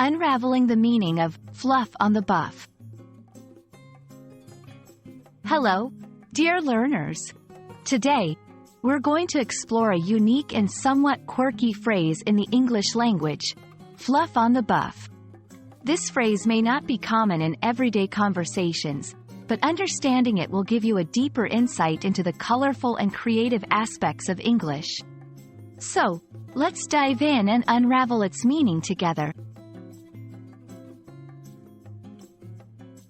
Unraveling the meaning of fluff on the buff. Hello, dear learners. Today, we're going to explore a unique and somewhat quirky phrase in the English language, fluff on the buff. This phrase may not be common in everyday conversations, but understanding it will give you a deeper insight into the colorful and creative aspects of English. So, let's dive in and unravel its meaning together.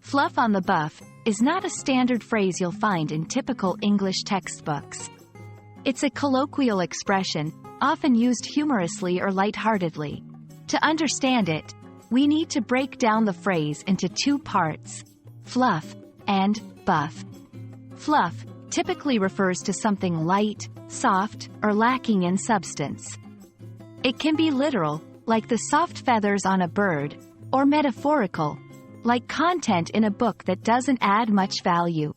Fluff on the buff is not a standard phrase you'll find in typical English textbooks. It's a colloquial expression, often used humorously or lightheartedly. To understand it, we need to break down the phrase into two parts: fluff and buff. Fluff typically refers to something light, soft, or lacking in substance. It can be literal, like the soft feathers on a bird, or metaphorical, like content in a book that doesn't add much value.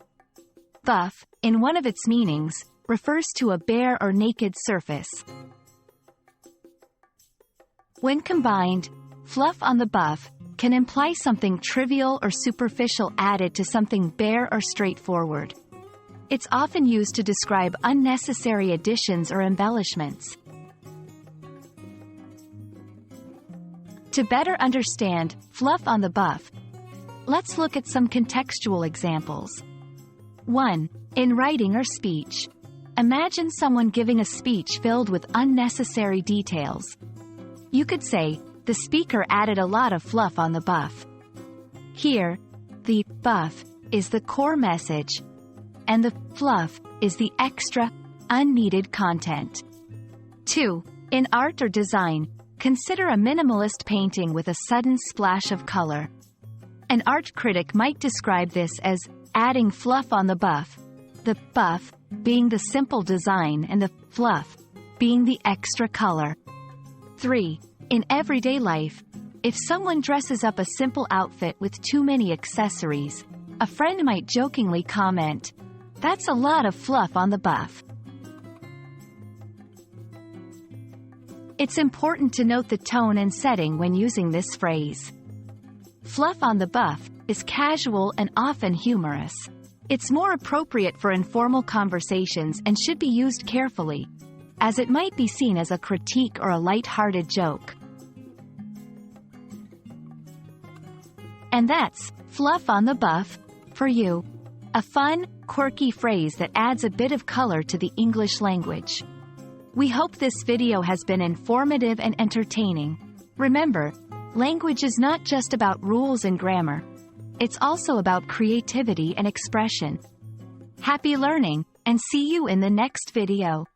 Buff, in one of its meanings, refers to a bare or naked surface. When combined, fluff on the buff can imply something trivial or superficial added to something bare or straightforward. It's often used to describe unnecessary additions or embellishments. To better understand fluff on the buff, let's look at some contextual examples. 1. In writing or speech. Imagine someone giving a speech filled with unnecessary details. You could say, the speaker added a lot of fluff on the buff. Here, the buff is the core message, and the fluff is the extra, unneeded content. 2. In art or design, consider a minimalist painting with a sudden splash of color. An art critic might describe this as adding fluff on the buff, the buff being the simple design and the fluff being the extra color. 3. In everyday life, if someone dresses up a simple outfit with too many accessories, a friend might jokingly comment, "That's a lot of fluff on the buff." It's important to note the tone and setting when using this phrase. Fluff on the buff is casual and often humorous. It's more appropriate for informal conversations and should be used carefully, as it might be seen as a critique or a light-hearted joke. And that's fluff on the buff for you. A fun, quirky phrase that adds a bit of color to the English language. We hope this video has been informative and entertaining. Remember, language is not just about rules and grammar. It's also about creativity and expression. Happy learning, and see you in the next video.